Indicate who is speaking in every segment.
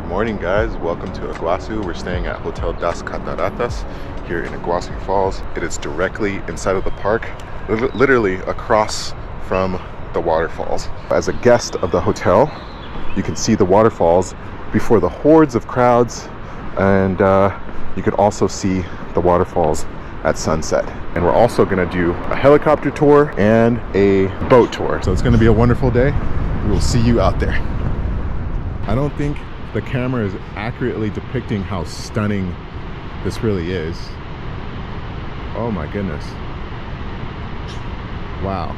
Speaker 1: morning, guys. Welcome to Iguazu. We're staying at Hotel Das Cataratas here in Iguazu Falls. It is directly inside of the park, literally across from the waterfalls. As a guest of the hotel, you can see the waterfalls before the hordes of crowds, and you can also see the waterfalls at sunset. And we're also going to do a helicopter tour and a boat tour. So it's going to be a wonderful day. We will see you out there. I don't think the camera is accurately depicting how stunning this really is. Oh my goodness. Wow.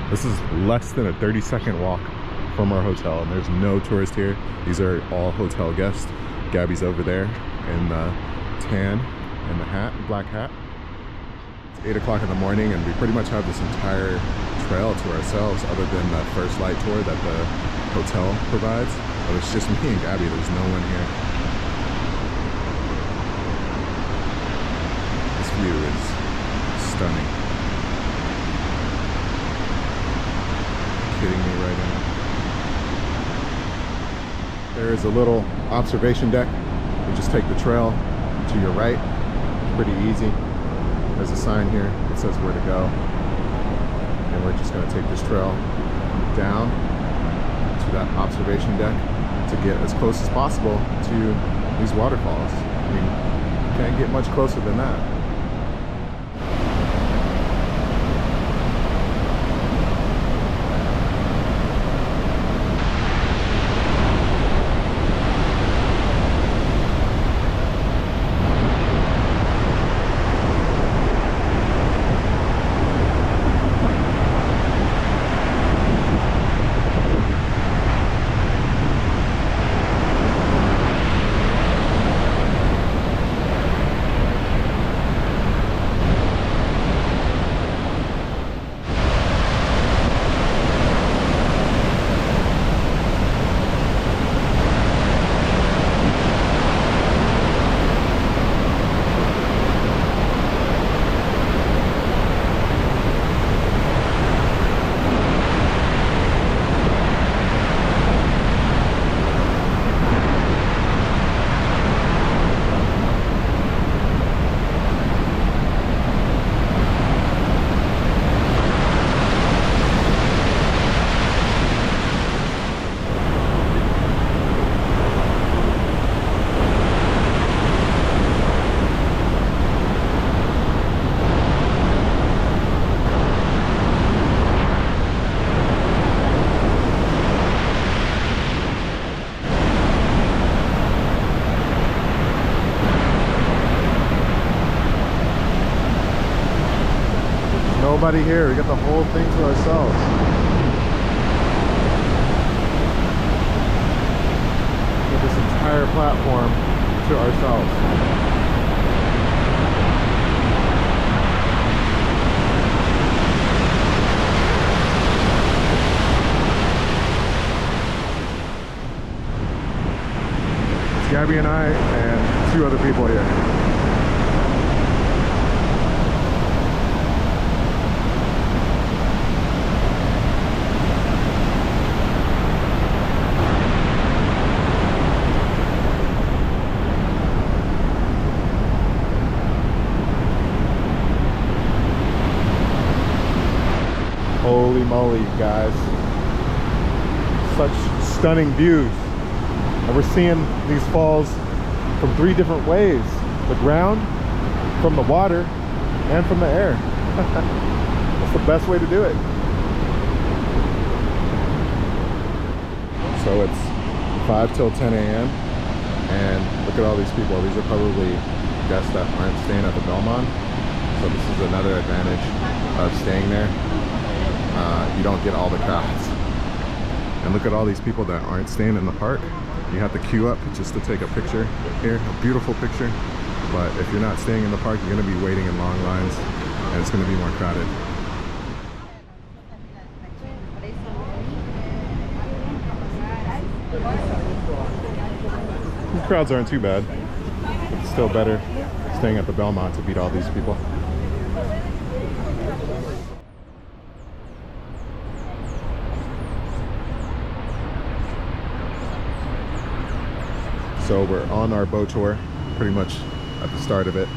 Speaker 1: This is less than a 30-second walk from our hotel, and there's no tourists here. These are all hotel guests. Gabby's over there in the tan and the hat, black hat. It's 8 o'clock in the morning, and we pretty much have this entire trail to ourselves other than the first light tour that the hotel provides. But it's just me and Gabby. There's no one here. This view is stunning. Kidding me right now. There is a little observation deck. You just take the trail to your right. Pretty easy. There's a sign here that says where to go. And we're just going to take this trail down to that observation deck to get as close as possible to these waterfalls. I mean, you can't get much closer than that. Nobody here. We got the whole thing to ourselves. We got this entire platform to ourselves. It's Gabby and I and 2 other people here. Holy moly, you guys. Such stunning views. And we're seeing these falls from 3 different ways. The ground, from the water, and from the air. That's the best way to do it. So it's 5 till 10 a.m. and look at all these people. These are probably guests that aren't staying at the Belmond. So this is another advantage of staying there. You don't get all the crowds. And look at all these people that aren't staying in the park. You have to queue up just to take a picture here, a beautiful picture. But if you're not staying in the park, you're going to be waiting in long lines, and it's going to be more crowded. The crowds aren't too bad. It's still better staying at the Belmond to beat all these people. So we're on our boat tour, pretty much at the start of it.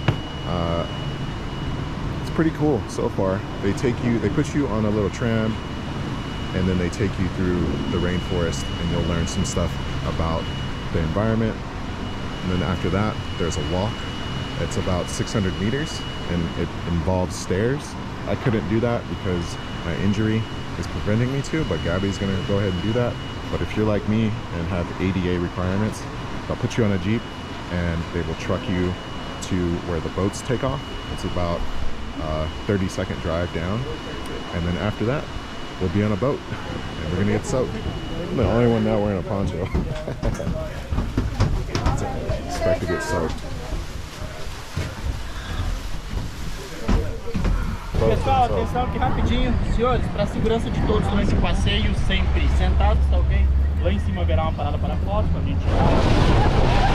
Speaker 1: It's pretty cool so far. They put you on a little tram, and then they take you through the rainforest, and you'll learn some stuff about the environment. And then after that, there's a walk. It's about 600 meters, and it involves stairs. I couldn't do that because my injury is preventing me to, but Gabby's gonna go ahead and do that. But if you're like me and have ADA requirements, they'll put you on a Jeep and they will truck you to where the boats take off. It's about a 30-second drive down, and then after that we'll be on a boat and we're gonna get soaked. I'm the only one now wearing a poncho. Expect to get soaked.
Speaker 2: Pessoal, atenção aqui rapidinho, senhores, para a segurança de todos nesse passeio, sempre sentados, tá ok? Lá em cima haverá uma parada para fotos, pra gente tirar.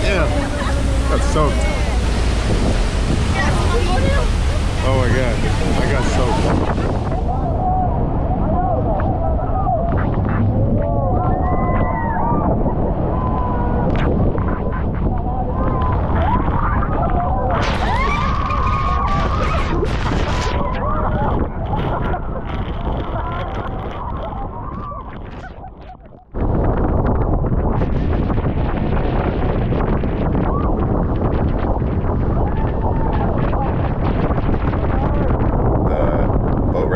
Speaker 1: Yeah, got soaked. Oh my god, I got soaked.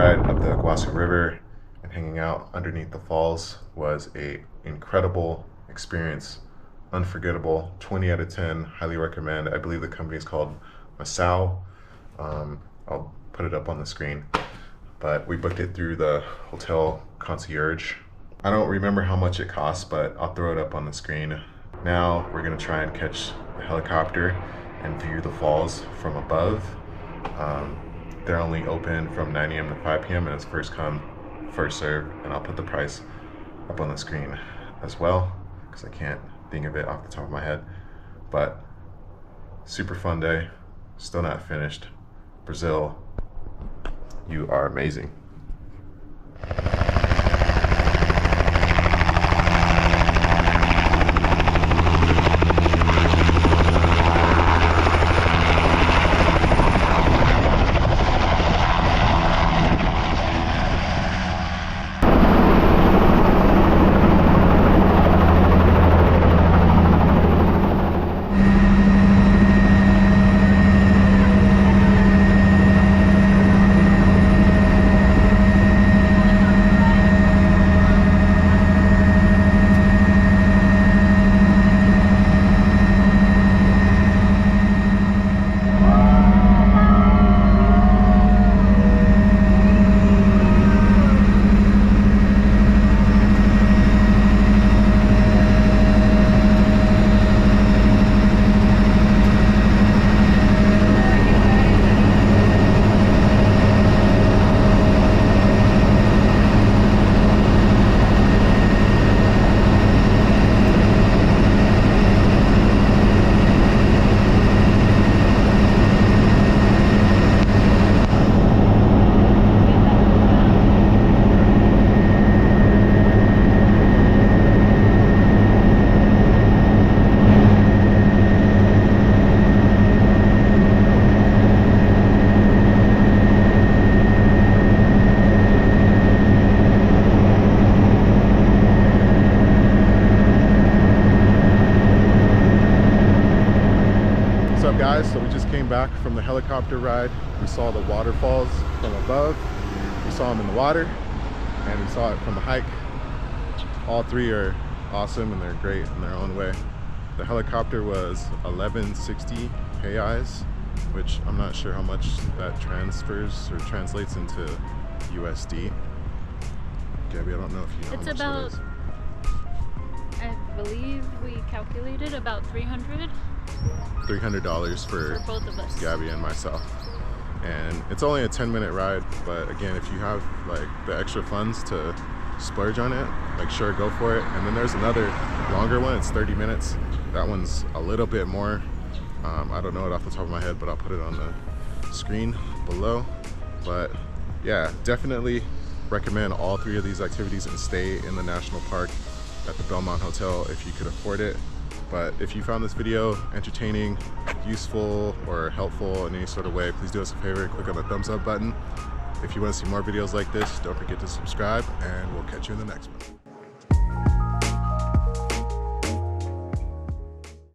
Speaker 1: Up the Iguazu River and hanging out underneath the falls was a incredible experience, unforgettable. 20 out of 10, highly recommend. I believe the company is called Macuco. I'll put it up on the screen, but we booked it through the hotel concierge. I don't remember how much it costs, but I'll throw it up on the screen. Now we're gonna try and catch the helicopter and view the falls from above. They're only open from 9 a.m. to 5 p.m. and it's first come, first served. And I'll put the price up on the screen as well, because I can't think of it off the top of my head. But super fun day, still not finished. Brazil, You are amazing. Guys, so we just came back from the helicopter ride. We saw the waterfalls from above, we saw them in the water, and we saw it from a hike. All three are awesome and they're great in their own way. The helicopter was 1160 PAIs, which I'm not sure how much that transfers or translates into USD. Gabby, I don't know if you know
Speaker 3: it's
Speaker 1: how much
Speaker 3: about,
Speaker 1: that is.
Speaker 3: I believe we calculated about $300
Speaker 1: for
Speaker 3: both of us.
Speaker 1: Gabby and myself. And it's only a 10-minute ride, but again, if you have like the extra funds to splurge on it, like sure, go for it. And then there's another longer one, it's 30 minutes. That one's a little bit more. I don't know it off the top of my head, but I'll put it on the screen below. But yeah, definitely recommend all three of these activities and stay in the national park at the Belmond Hotel if you could afford it. But if you found this video entertaining, useful, or helpful in any sort of way, please do us a favor, click on the thumbs up button. If you want to see more videos like this, don't forget to subscribe, and we'll catch you in the next one.